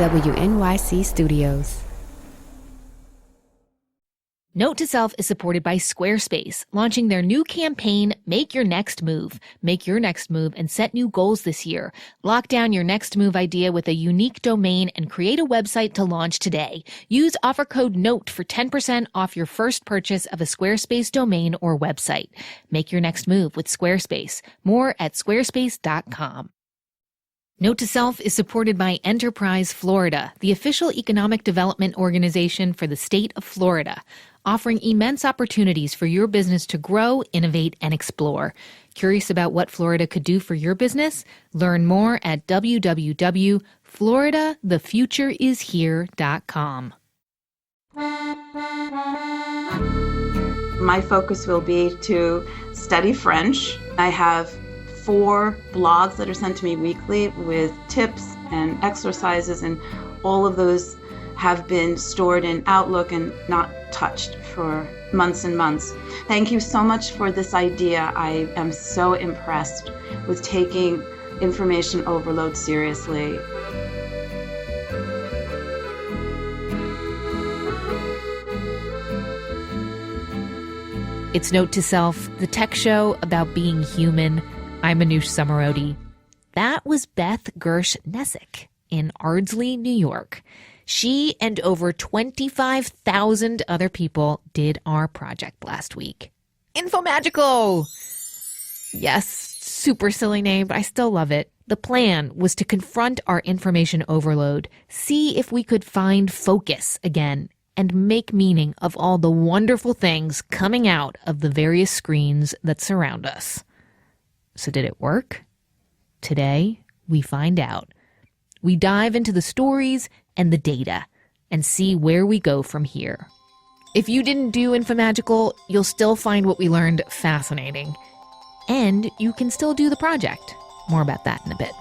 WNYC Studios. Note to Self is supported by Squarespace, launching their new campaign, Make Your Next Move. Make your next move and set new goals this year. Lock down your next move idea with a unique domain and create a website to launch today. Use offer code NOTE for 10% off your first purchase of a Squarespace domain or website. Make your next move with Squarespace. More at squarespace.com. Note to Self is supported by Enterprise Florida, the official economic development organization for the state of Florida, offering immense opportunities for your business to grow, innovate, and explore. Curious about what Florida could do for your business? Learn more at www.floridathefutureishere.com. My focus will be to study French. I have 4 blogs that are sent to me weekly with tips and exercises, and all of those have been stored in Outlook and not touched for months and months. Thank you so much for this idea. I am so impressed with taking information overload seriously. It's Note to Self, the tech show about being human. I'm Manoush Zomorodi. That was Beth Gersh-Nesick in Ardsley, New York. She and over 25,000 other people did our project last week. Infomagical! Yes, super silly name, but I still love it. The plan was to confront our information overload, see if we could find focus again, and make meaning of all the wonderful things coming out of the various screens that surround us. So did it work? Today, we find out. We dive into the stories and the data and see where we go from here. If you didn't do Infomagical, you'll still find what we learned fascinating. And you can still do the project. More about that in a bit.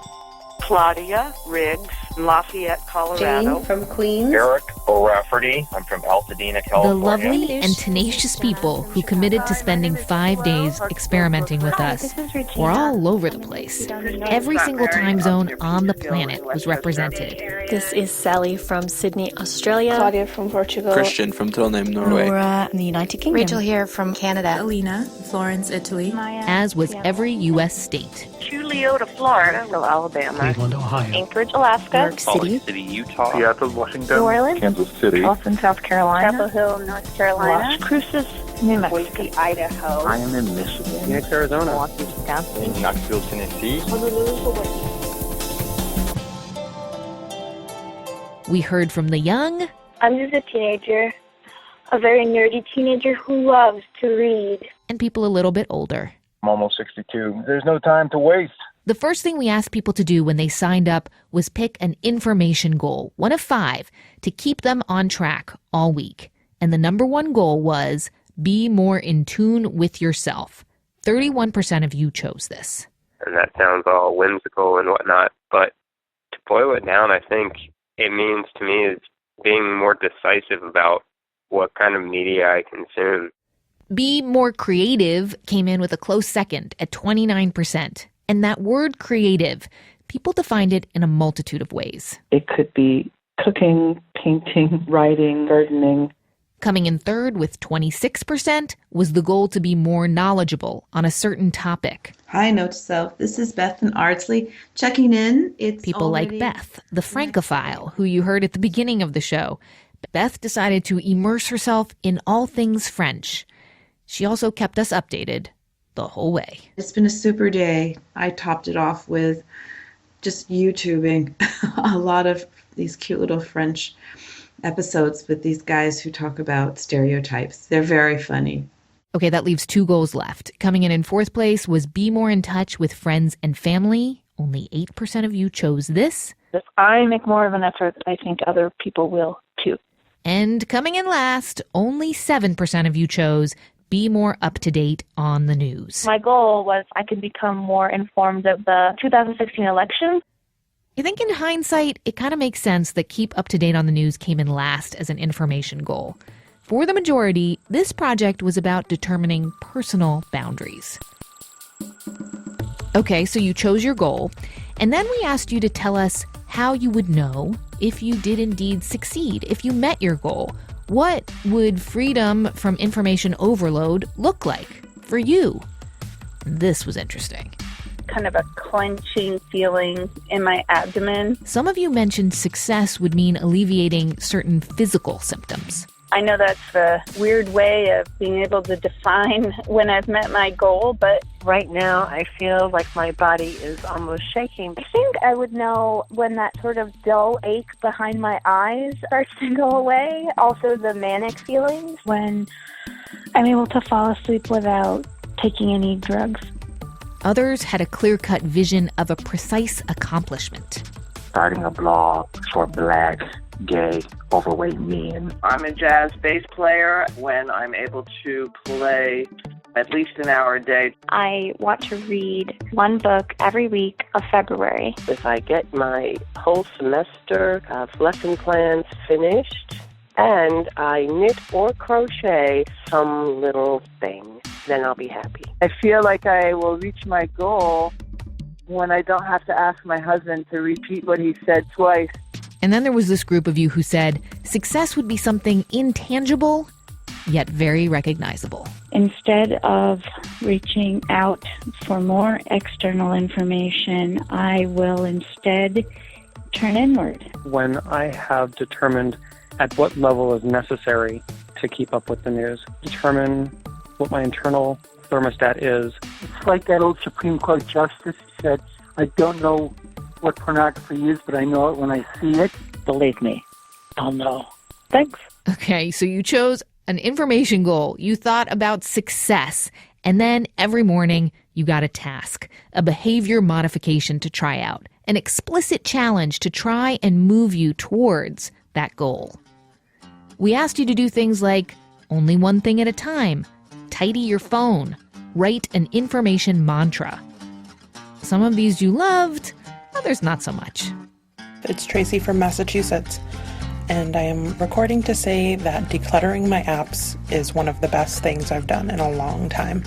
Claudia Riggs, Lafayette, Colorado. Jane from Queens. Eric O'Rafferty. I'm from Altadena, California. The lovely and tenacious people who committed to spending 5 days experimenting with us were all over the place. Every single time zone on the planet was represented. This is Sally from Sydney, Australia. Claudia from Portugal. Christian from Trondheim, Norway. Laura in the United Kingdom. Rachel here from Canada. Alina, Florence, Italy. As was every U.S. state. Leota, Florida. Alabama. Cleveland, Ohio. Anchorage, Alaska. New York City. City, Utah. Seattle, Washington. New Orleans. Kansas City. Austin, South Carolina. Chapel Hill, North Carolina. Las Cruces, New Mexico. Idaho. I am in Michigan. Phoenix, Arizona. Milwaukee, Wisconsin. In Knoxville, Tennessee. We heard from the young. I'm just a teenager, a very nerdy teenager who loves to read. And people a little bit older. I'm almost 62. There's no time to waste. The first thing we asked people to do when they signed up was pick an information goal, one of 5, to keep them on track all week. And the number 1 goal was be more in tune with yourself. 31% of you chose this. And that sounds all whimsical and whatnot, but to boil it down, I think it means to me is being more decisive about what kind of media I consume. Be more creative came in with a close second at 29%. And that word creative, people defined it in a multitude of ways. It could be cooking, painting, writing, gardening. Coming in third with 26% was the goal to be more knowledgeable on a certain topic. Hi, Note to Self. This is Beth in Ardsley checking in. It's people like Beth, the Francophile, who you heard at the beginning of the show. Beth decided to immerse herself in all things French. She also kept us updated the whole way. It's been a super day. I topped it off with just YouTubing a lot of these cute little French episodes with these guys who talk about stereotypes. They're very funny. Okay, that leaves 2 goals left. Coming in 4th place was be more in touch with friends and family. Only 8% of you chose this. If I make more of an effort, I think other people will too. And coming in last, only 7% of you chose be more up-to-date on the news. My goal was I could become more informed of the 2016 election. I think in hindsight, it kind of makes sense that keep up-to-date on the news came in last as an information goal. For the majority, this project was about determining personal boundaries. Okay, so you chose your goal, and then we asked you to tell us how you would know if you did indeed succeed, if you met your goal. What would freedom from information overload look like for you? This was interesting. Kind of a clenching feeling in my abdomen. Some of you mentioned success would mean alleviating certain physical symptoms. I know that's a weird way of being able to define when I've met my goal, but Right now, I feel like my body is almost shaking. I think I would know when that sort of dull ache behind my eyes starts to go away. Also the manic feelings when I'm able to fall asleep without taking any drugs. Others had a clear-cut vision of a precise accomplishment. Starting a blog for Black, gay, overweight men. I'm a jazz bass player when I'm able to play at least an hour a day. I want to read one book every week of February. If I get my whole semester of lesson plans finished and I knit or crochet some little thing, then I'll be happy. I feel like I will reach my goal when I don't have to ask my husband to repeat what he said twice. And then there was this group of you who said success would be something intangible, yet very recognizable. instead of reaching out for more external information, I will instead turn inward. When I have determined at what level is necessary to keep up with the news, determine what my internal thermostat is. It's like that old Supreme Court justice said, I don't know what pornography is, but I know it when I see it. Believe me, I'll know. Thanks. Okay, so you chose an information goal. You thought about success. And then every morning you got a task, a behavior modification to try out, an explicit challenge to try and move you towards that goal. We asked you to do things like only one thing at a time, tidy your phone, write an information mantra. Some of these you loved, others not so much. It's Tracy from Massachusetts, and I am recording to say that decluttering my apps is one of the best things I've done in a long time.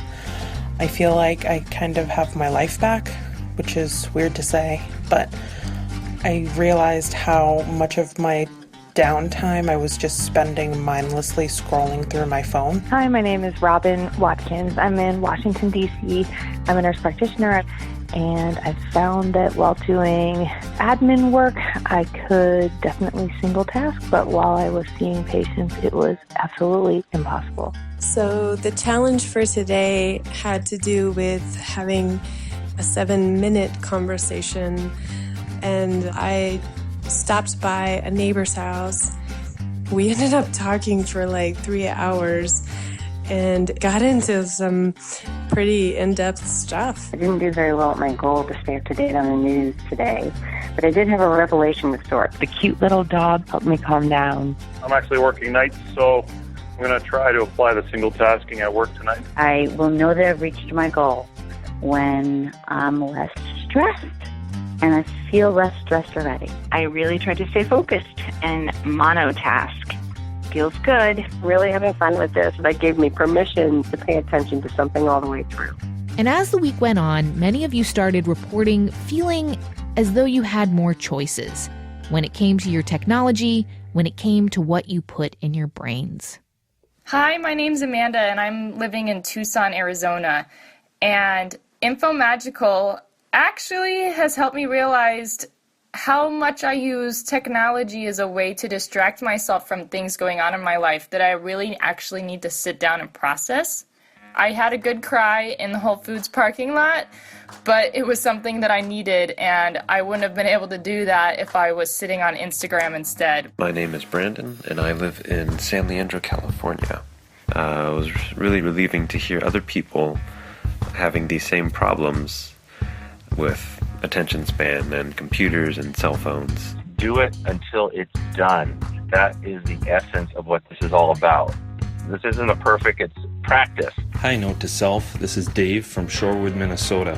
I feel like I kind of have my life back, which is weird to say, but I realized how much of my downtime I was just spending mindlessly scrolling through my phone. Hi, my name is Robin Watkins. I'm in Washington, D.C. I'm a nurse practitioner, and I've found that while doing admin work, I could definitely single task, but while I was seeing patients, it was absolutely impossible. So the challenge for today had to do with having a 7-minute conversation, and I stopped by a neighbor's house. We ended up talking for like 3 hours and got into some pretty in-depth stuff. I didn't do very well at my goal to stay up to date on the news today, but I did have a revelation of sorts. The cute little dog helped me calm down. I'm actually working nights, so I'm going to try to apply the single tasking at work tonight. I will know that I've reached my goal when I'm less stressed, and I feel less stressed already. I really tried to stay focused and monotask. Feels good. Really having fun with this. That gave me permission to pay attention to something all the way through. And as the week went on, many of you started reporting feeling as though you had more choices when it came to your technology, when it came to what you put in your brains. Hi, my name's Amanda, and I'm living in Tucson, Arizona. And InfoMagical actually has helped me realize how much I use technology as a way to distract myself from things going on in my life that I really actually need to sit down and process. I had a good cry in the Whole Foods parking lot, but it was something that I needed, and I wouldn't have been able to do that if I was sitting on Instagram instead. My name is Brandon, and I live in San Leandro, California. It was really relieving to hear other people having these same problems with attention span and computers and cell phones. Do it until it's done. That is the essence of what this is all about. This isn't a perfect, it's practice. Hi, note to self. This is Dave from Shorewood, Minnesota.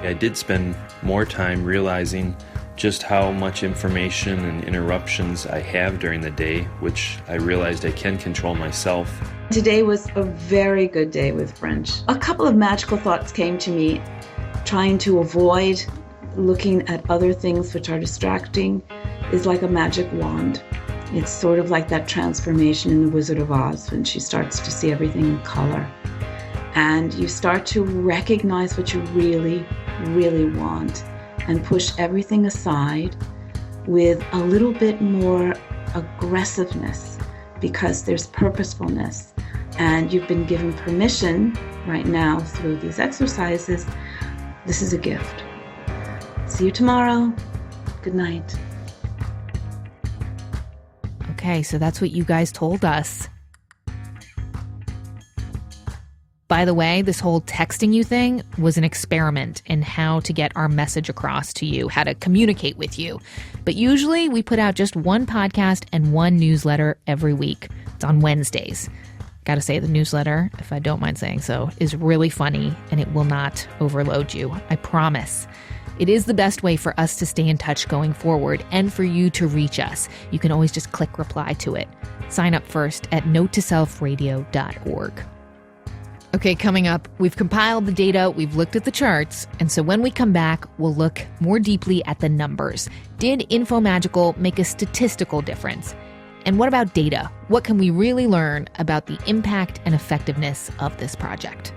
I did spend more time realizing just how much information and interruptions I have during the day, which I realized I can control myself. Today was a very good day with French. A couple of magical thoughts came to me, trying to avoid looking at other things which are distracting is like a magic wand. It's sort of like that transformation in The Wizard of Oz when she starts to see everything in color. And you start to recognize what you really, really want and push everything aside with a little bit more aggressiveness because there's purposefulness. And you've been given permission right now through these exercises. This is a gift. See you tomorrow. Good night. Okay, so that's what you guys told us. By the way, this whole texting you thing was an experiment in how to get our message across to you, how to communicate with you. But usually we put out just one podcast and one newsletter every week. It's on Wednesdays. Gotta say, the newsletter, if I don't mind saying so, is really funny and it will not overload you. I promise. It is the best way for us to stay in touch going forward and for you to reach us. You can always just click reply to it. Sign up first at notetoselfradio.org. Okay, coming up, we've compiled the data, we've looked at the charts, and so when we come back, we'll look more deeply at the numbers. Did InfoMagical make a statistical difference? And what about data? What can we really learn about the impact and effectiveness of this project?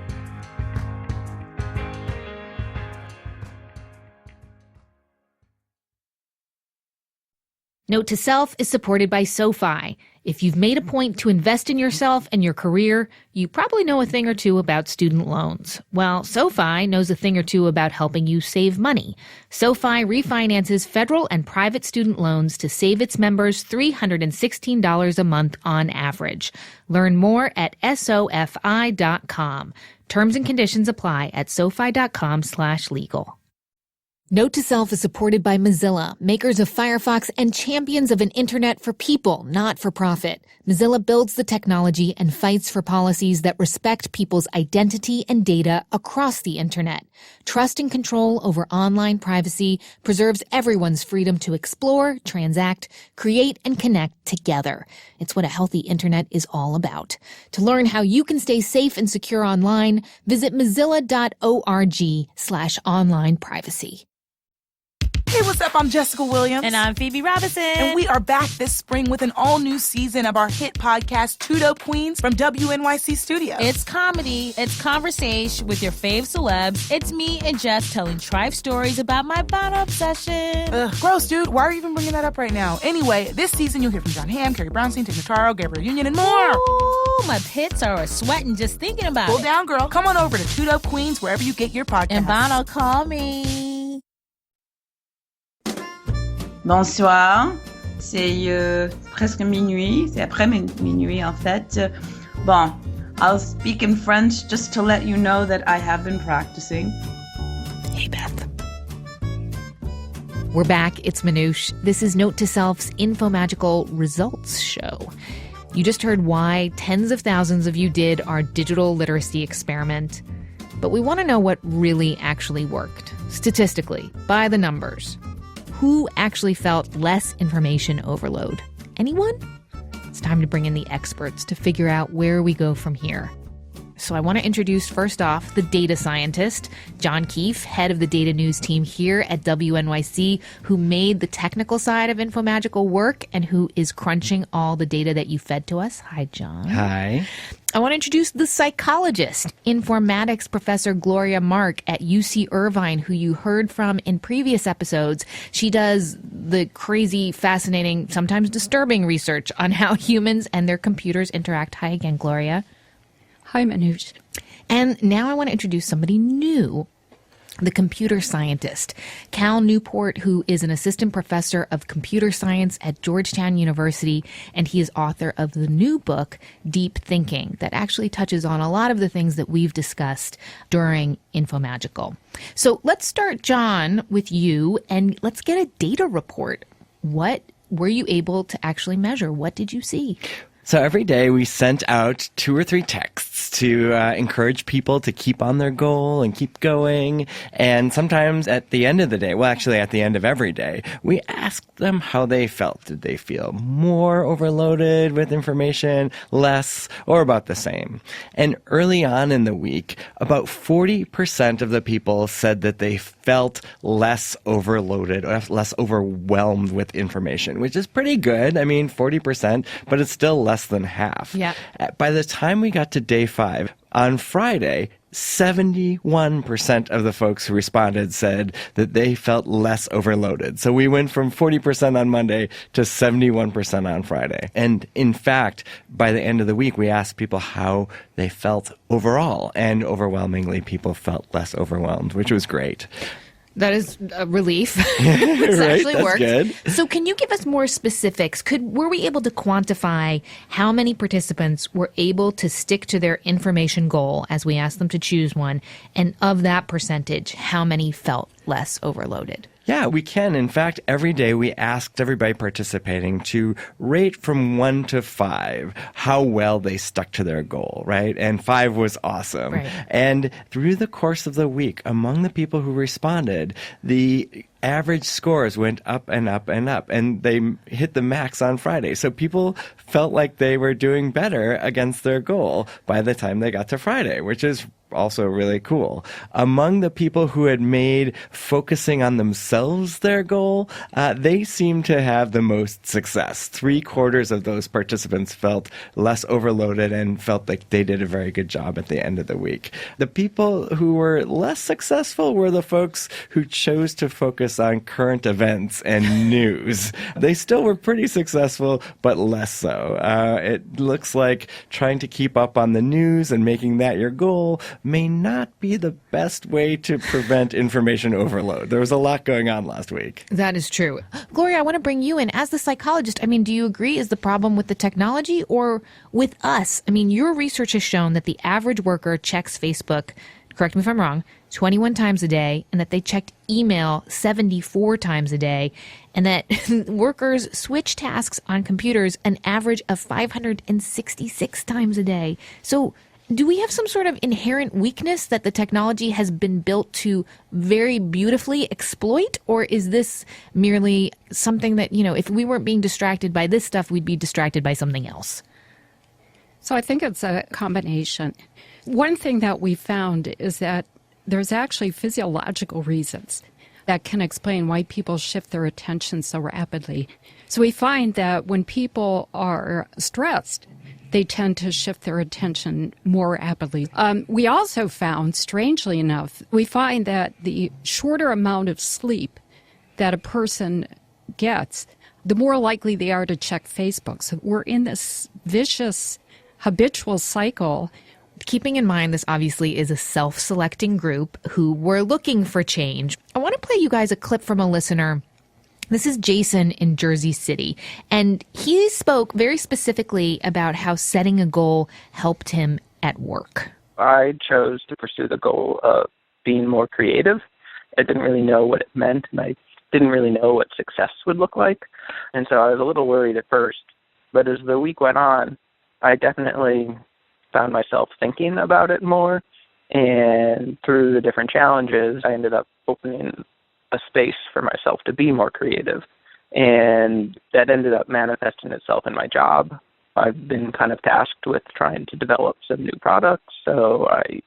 Note to Self is supported by SoFi. If you've made a point to invest in yourself and your career, you probably know a thing or two about student loans. Well, SoFi knows a thing or two about helping you save money. SoFi refinances federal and private student loans to save its members $316 a month on average. Learn more at SoFi.com. Terms and conditions apply at SoFi.com/legal. Note to Self is supported by Mozilla, makers of Firefox and champions of an internet for people, not for profit. Mozilla builds the technology and fights for policies that respect people's identity and data across the internet. Trust and control over online privacy preserves everyone's freedom to explore, transact, create, and connect together. It's what a healthy internet is all about. To learn how you can stay safe and secure online, visit mozilla.org/online privacy. Hey, what's up? I'm Jessica Williams. And I'm Phoebe Robinson. And we are back this spring with an all-new season of our hit podcast, Two Dope Queens from WNYC Studios. It's comedy. It's conversation with your fave celebs. It's me and Jess telling trife stories about my Bono obsession. Ugh, gross, dude. Why are you even bringing that up right now? Anyway, this season you'll hear from John Hamm, Carrie Brownstein, Tig Notaro, Gabrielle Union, and more. Ooh, my pits are sweating just thinking about Cool it. down, girl. Come on over to Two Dope Queens wherever you get your podcasts. And Bono, call me. Bonsoir, c'est presque minuit, c'est après minuit en fait. Bon, I'll speak in French just to let you know that I have been practicing. Hey, Beth. We're back. It's Manoush. This is Note to Self's InfoMagical Results Show. You just heard why tens of thousands of you did our digital literacy experiment. But we want to know what really actually worked, statistically, by the numbers. Who actually felt less information overload? Anyone? It's time to bring in the experts to figure out where we go from here. So I want to introduce, first off, the data scientist, John Keefe, head of the data news team here at WNYC, who made the technical side of InfoMagical work and who is crunching all the data that you fed to us. Hi, John. Hi. I want to introduce the psychologist, informatics professor Gloria Mark at UC Irvine, who you heard from in previous episodes. She does the crazy, fascinating, sometimes disturbing research on how humans and their computers interact. Hi again, Gloria. Hi, Manoush. And now I want to introduce somebody new, the computer scientist, Cal Newport, who is an assistant professor of computer science at Georgetown University, and he is author of the new book, Deep Thinking, that actually touches on a lot of the things that we've discussed during InfoMagical. So let's start, John, with you, and let's get a data report. What were you able to actually measure? What did you see? So every day we sent out 2 or 3 texts to encourage people to keep on their goal and keep going. And sometimes at the end of the day, well, actually at the end of every day, we asked them how they felt. Did they feel more overloaded with information, less, or about the same? And early on in the week, about 40% of the people said that they felt less overloaded, or less overwhelmed with information, which is pretty good. I mean, 40%, but it's still less than half. Yeah. By the time we got to day 5, on Friday, 71% of the folks who responded said that they felt less overloaded. So we went from 40% on Monday to 71% on Friday. And in fact, by the end of the week, we asked people how they felt overall. And overwhelmingly, people felt less overwhelmed, which was great. That is a relief. It's Right, actually that's worked. good. So can you give us more specifics? Were we able to quantify how many participants were able to stick to their information goal as we asked them to choose one? And of that percentage, how many felt less overloaded? Yeah, we can. In fact, every day we asked everybody participating to rate from 1 to 5 how well they stuck to their goal, right? And 5 was awesome. Right. And through the course of the week, among the people who responded, the average scores went up and up and up, and they hit the max on Friday. So people felt like they were doing better against their goal by the time they got to Friday, which is also really cool. Among the people who had made focusing on themselves their goal, they seemed to have the most success. 3/4 of those participants felt less overloaded and felt like they did a very good job at the end of the week. The people who were less successful were the folks who chose to focus on current events and news. They still were pretty successful, but less so. It looks like trying to keep up on the news and making that your goal may not be the best way to prevent information overload. There was a lot going on last week. That is true. Gloria, I want to bring you in. As the psychologist, I mean, do you agree is the problem with the technology or with us? I mean, your research has shown that the average worker checks Facebook, correct me if I'm wrong, 21 times a day, and that they checked email 74 times a day, and that workers switch tasks on computers an average of 566 times a day. So do we have some sort of inherent weakness that the technology has been built to very beautifully exploit? Or is this merely something that, if we weren't being distracted by this stuff, we'd be distracted by something else? So I think it's a combination. One thing that we found is that there's actually physiological reasons that can explain why people shift their attention so rapidly. So we find that when people are stressed, they tend to shift their attention more rapidly. We also found, strangely enough, we find that the shorter amount of sleep that a person gets, the more likely they are to check Facebook. So we're in this vicious, habitual cycle. Keeping in mind this obviously is a self-selecting group who were looking for change. I want to play you guys a clip from a listener. This is Jason in Jersey City, and he spoke very specifically about how setting a goal helped him at work. I chose to pursue the goal of being more creative. I didn't really know what it meant, and I didn't really know what success would look like. And so I was a little worried at first. But as the week went on, I definitely found myself thinking about it more. And through the different challenges, I ended up opening a space for myself to be more creative. And that ended up manifesting itself in my job. I've been kind of tasked with trying to develop some new products, so I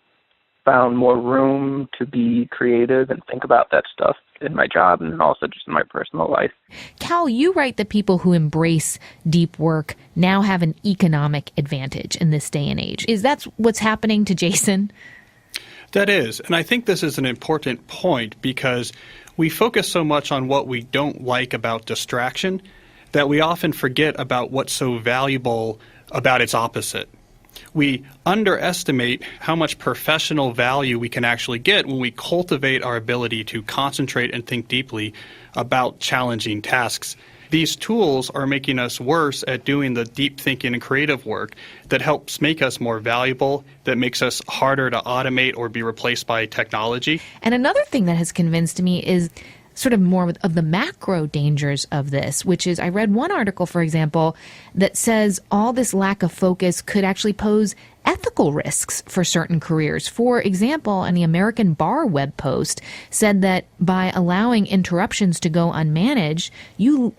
found more room to be creative and think about that stuff in my job and then also just in my personal life. Cal, you write that people who embrace deep work now have an economic advantage in this day and age. Is that what's happening to Jason? That is, and I think this is an important point because we focus so much on what we don't like about distraction that we often forget about what's so valuable about its opposite. We underestimate how much professional value we can actually get when we cultivate our ability to concentrate and think deeply about challenging tasks. These tools are making us worse at doing the deep thinking and creative work that helps make us more valuable, that makes us harder to automate or be replaced by technology. And another thing that has convinced me is sort of more of the macro dangers of this, which is I read one article, for example, that says all this lack of focus could actually pose ethical risks for certain careers. For example, and the American Bar web post said that by allowing interruptions to go unmanaged, you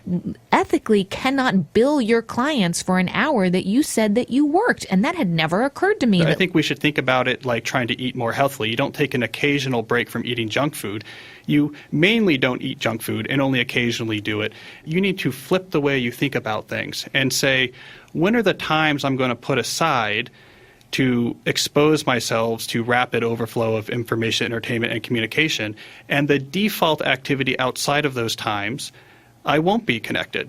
ethically cannot bill your clients for an hour that you said that you worked. And that had never occurred to me. I think we should think about it like trying to eat more healthily. You don't take an occasional break from eating junk food. You mainly don't eat junk food and only occasionally do it. You need to flip the way you think about things and say, when are the times I'm going to put aside to expose myself to rapid overflow of information, entertainment, and communication, and the default activity outside of those times, I won't be connected.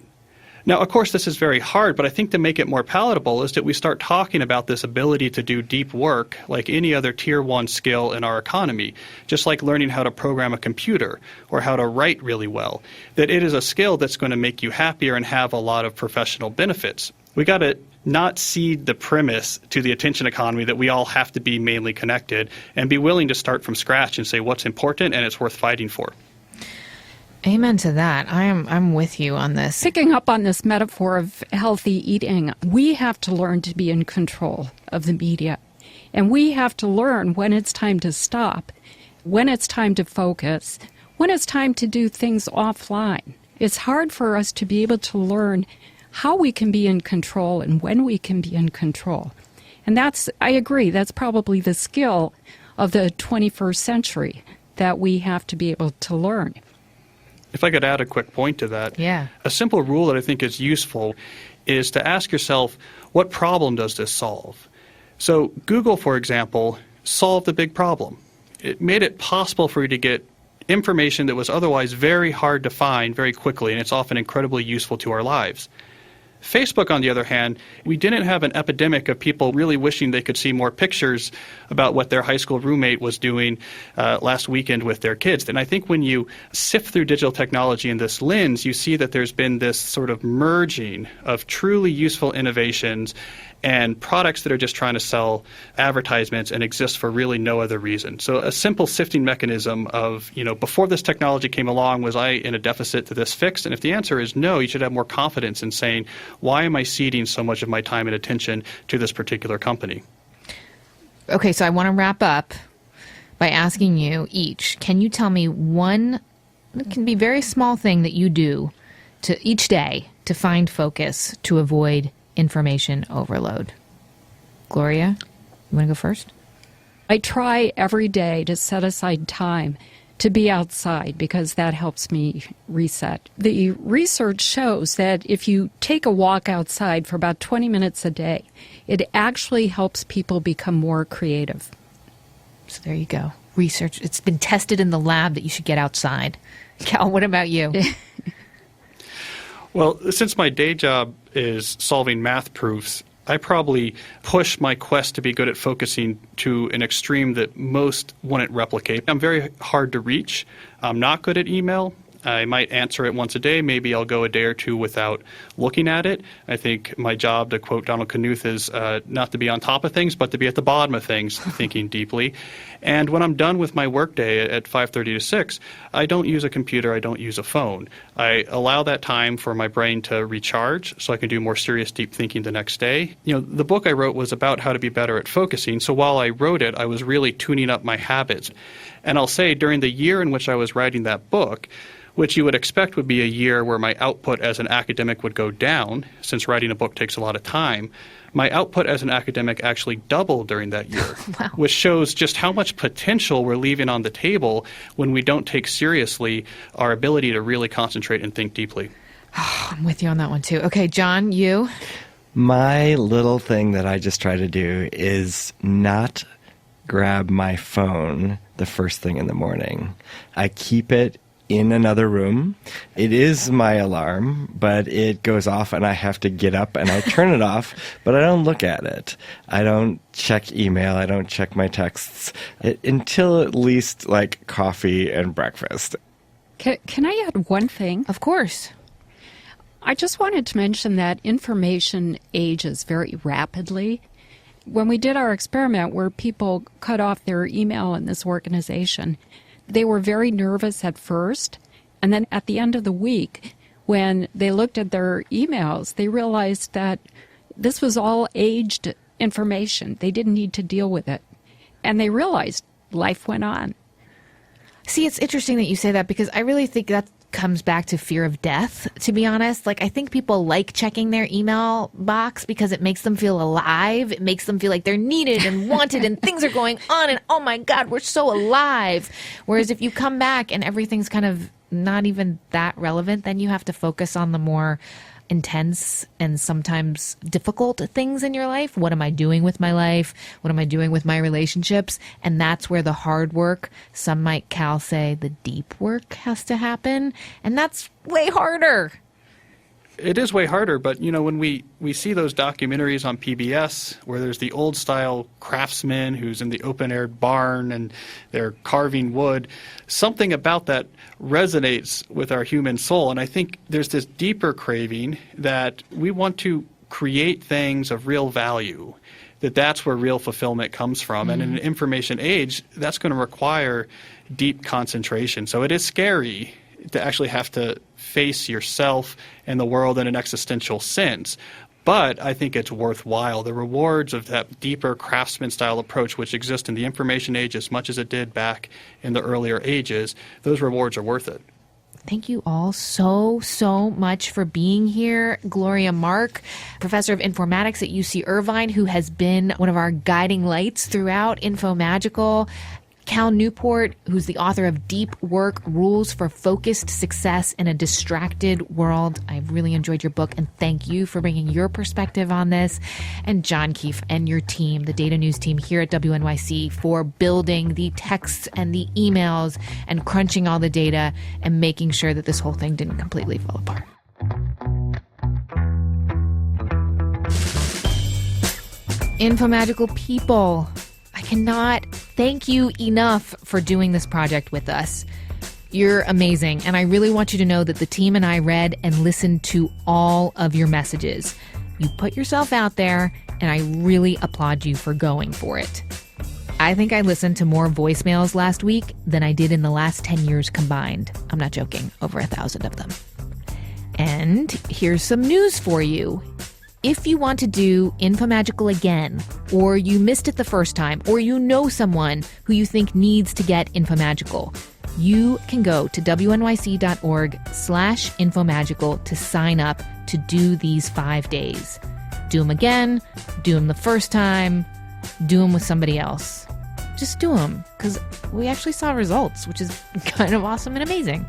Now, of course, this is very hard, but I think to make it more palatable is that we start talking about this ability to do deep work like any other tier 1 skill in our economy, just like learning how to program a computer or how to write really well, that it is a skill that's going to make you happier and have a lot of professional benefits. We got to not cede the premise to the attention economy that we all have to be mainly connected and be willing to start from scratch and say what's important and it's worth fighting for. Amen to that. I'm with you on this. Picking up on this metaphor of healthy eating, we have to learn to be in control of the media. And we have to learn when it's time to stop, when it's time to focus, when it's time to do things offline. It's hard for us to be able to learn how we can be in control and when we can be in control. And I agree, that's probably the skill of the 21st century that we have to be able to learn. If I could add a quick point to that. Yeah. A simple rule that I think is useful is to ask yourself, what problem does this solve? So Google, for example, solved a big problem. It made it possible for you to get information that was otherwise very hard to find very quickly, and it's often incredibly useful to our lives. Facebook, on the other hand, we didn't have an epidemic of people really wishing they could see more pictures about what their high school roommate was doing last weekend with their kids. And I think when you sift through digital technology in this lens, you see that there's been this sort of merging of truly useful innovations and products that are just trying to sell advertisements and exist for really no other reason. So a simple sifting mechanism of, before this technology came along, was I in a deficit to this fix? And if the answer is no, you should have more confidence in saying, why am I ceding so much of my time and attention to this particular company? Okay, so I want to wrap up by asking you each, can you tell me one, it can be very small thing that you do to each day to find focus, to avoid information overload? Gloria, you want to go first? I try every day to set aside time to be outside because that helps me reset. The research shows that if you take a walk outside for about 20 minutes a day, it actually helps people become more creative. So there you go. Research. It's been tested in the lab that you should get outside. Cal, what about you? Well, since my day job is solving math proofs, I probably push my quest to be good at focusing to an extreme that most wouldn't replicate. I'm very hard to reach. I'm not good at email. I might answer it once a day. Maybe I'll go a day or two without looking at it. I think my job, to quote Donald Knuth, is not to be on top of things, but to be at the bottom of things, thinking deeply. And when I'm done with my workday at 5:30 to 6, I don't use a computer. I don't use a phone. I allow that time for my brain to recharge so I can do more serious, deep thinking the next day. The book I wrote was about how to be better at focusing. So while I wrote it, I was really tuning up my habits. And I'll say during the year in which I was writing that book, which you would expect would be a year where my output as an academic would go down, since writing a book takes a lot of time, my output as an academic actually doubled during that year, wow. Which shows just how much potential we're leaving on the table when we don't take seriously our ability to really concentrate and think deeply. Oh, I'm with you on that one too. Okay, John, you? My little thing that I just try to do is not grab my phone the first thing in the morning. I keep it in another room. It is my alarm, but it goes off and I have to get up and I turn it off, but I don't look at it. I don't check email. I don't check my texts until at least like coffee and breakfast. Can I add one thing? Of course. I just wanted to mention that information ages very rapidly. When we did our experiment where people cut off their email in this organization, they were very nervous at first, And then at the end of the week, when they looked at their emails, they realized that this was all aged information. They didn't need to deal with it. And they realized life went on. See, it's interesting that you say that, because I really think that comes back to fear of death, to be honest. Like, I think people like checking their email box because it makes them feel alive. It makes them feel like they're needed and wanted and things are going on and, oh my God, we're so alive. Whereas if you come back and everything's kind of not even that relevant, then you have to focus on the more intense and sometimes difficult things in your life. What am I doing with my life? What am I doing with my relationships? And that's where the hard work, some might say the deep work, has to happen. And that's way harder. It is way harder, but when we see those documentaries on PBS where there's the old style craftsman who's in the open air barn and they're carving wood, something about that resonates with our human soul. And I think there's this deeper craving that we want to create things of real value, that's where real fulfillment comes from. And in an information age, that's going to require deep concentration. So it is scary to actually have to face yourself and the world in an existential sense. But I think it's worthwhile. The rewards of that deeper craftsman-style approach, which exists in the information age as much as it did back in the earlier ages, those rewards are worth it. Thank you all so much for being here. Gloria Mark, professor of informatics at UC Irvine, who has been one of our guiding lights throughout InfoMagical. Cal Newport, who's the author of Deep Work, Rules for Focused Success in a Distracted World. I've really enjoyed your book, and thank you for bringing your perspective on this. And John Keefe and your team, the data news team here at WNYC, for building the texts and the emails and crunching all the data and making sure that this whole thing didn't completely fall apart. InfoMagical people, I cannot thank you enough for doing this project with us. You're amazing, and I really want you to know that the team and I read and listened to all of your messages. You put yourself out there, and I really applaud you for going for it. I think I listened to more voicemails last week than I did in the last 10 years combined. I'm not joking, over 1,000 of them. And here's some news for you. If you want to do InfoMagical again, or you missed it the first time, or you know someone who you think needs to get InfoMagical, you can go to wnyc.org/InfoMagical to sign up to do these 5 days. Do them again, do them the first time, do them with somebody else. Just do them, because we actually saw results, which is kind of awesome and amazing.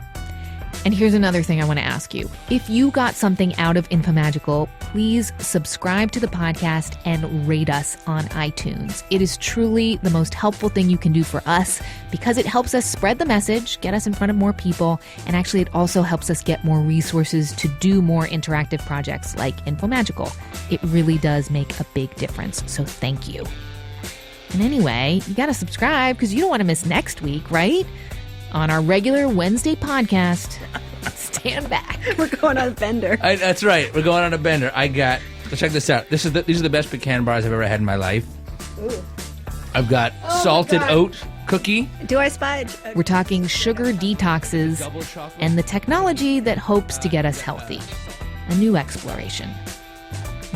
And here's another thing I want to ask you. If you got something out of InfoMagical, please subscribe to the podcast and rate us on iTunes. It is truly the most helpful thing you can do for us because it helps us spread the message, get us in front of more people, and actually it also helps us get more resources to do more interactive projects like InfoMagical. It really does make a big difference, so thank you. And anyway, you got to subscribe because you don't want to miss next week, right? On our regular Wednesday podcast, Stand Back. We're going on a bender. That's right. We're going on a bender. Let's check this out. These are the best pecan bars I've ever had in my life. Ooh. I've got salted oat cookie. Do I spy? We're talking sugar detoxes and the technology that hopes to get us healthy. A new exploration.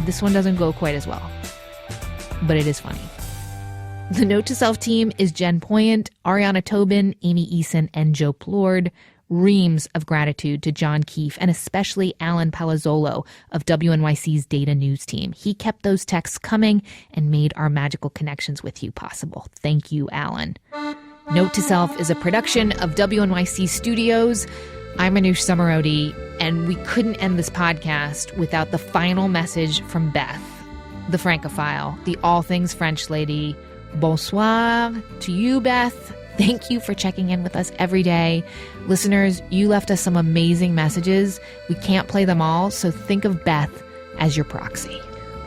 This one doesn't go quite as well, but it is funny. The Note to Self team is Jen Poyant, Ariana Tobin, Amy Eason, and Joe Plord. Reams of gratitude to John Keefe and especially Alan Palazzolo of WNYC's data news team. He kept those texts coming and made our magical connections with you possible. Thank you, Alan. Note to Self is a production of WNYC Studios. I'm Manoush Zomorodi, and we couldn't end this podcast without the final message from Beth, the Francophile, the all things French lady. Bonsoir to you, Beth. Thank you for checking in with us every day. Listeners, you left us some amazing messages. We can't play them all, so think of Beth as your proxy.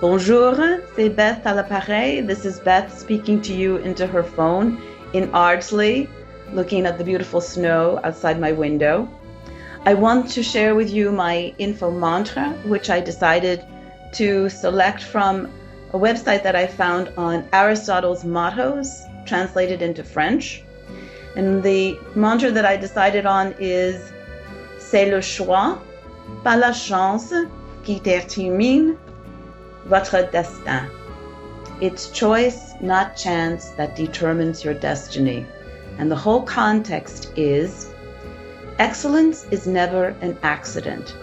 Bonjour, c'est Beth à l'appareil. This is Beth speaking to you into her phone in Ardsley, looking at the beautiful snow outside my window. I want to share with you my info mantra, which I decided to select from a website that I found on Aristotle's mottos, translated into French. And the mantra that I decided on is C'est le choix, pas la chance, qui détermine votre destin. It's choice, not chance, that determines your destiny. And the whole context is, excellence is never an accident.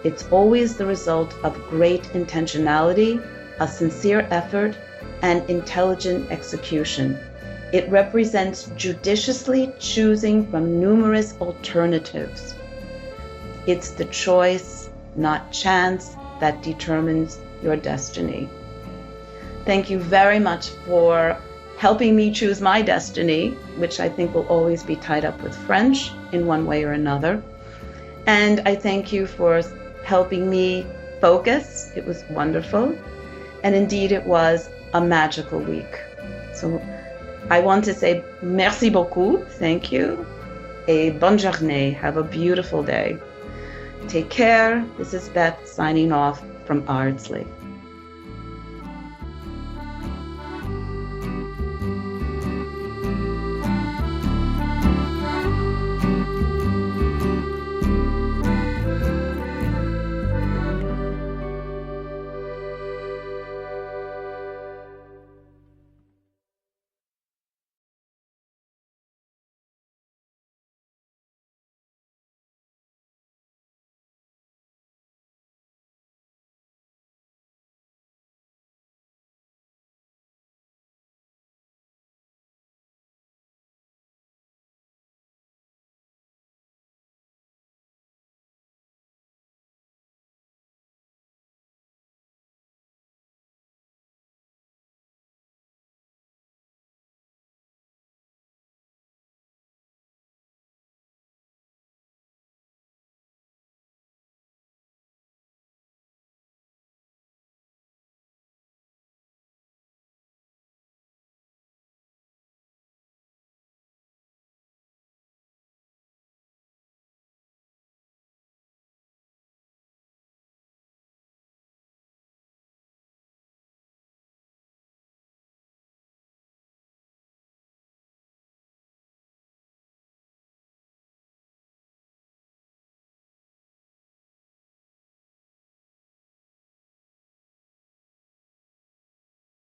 It's always the result of great intentionality, a sincere effort, and intelligent execution. It represents judiciously choosing from numerous alternatives. It's the choice, not chance, that determines your destiny. Thank you very much for helping me choose my destiny, which I think will always be tied up with French in one way or another. And I thank you for helping me focus. It was wonderful. And indeed, it was a magical week. So I want to say merci beaucoup, thank you, et bonne journée. Have a beautiful day. Take care. This is Beth signing off from Ardsley.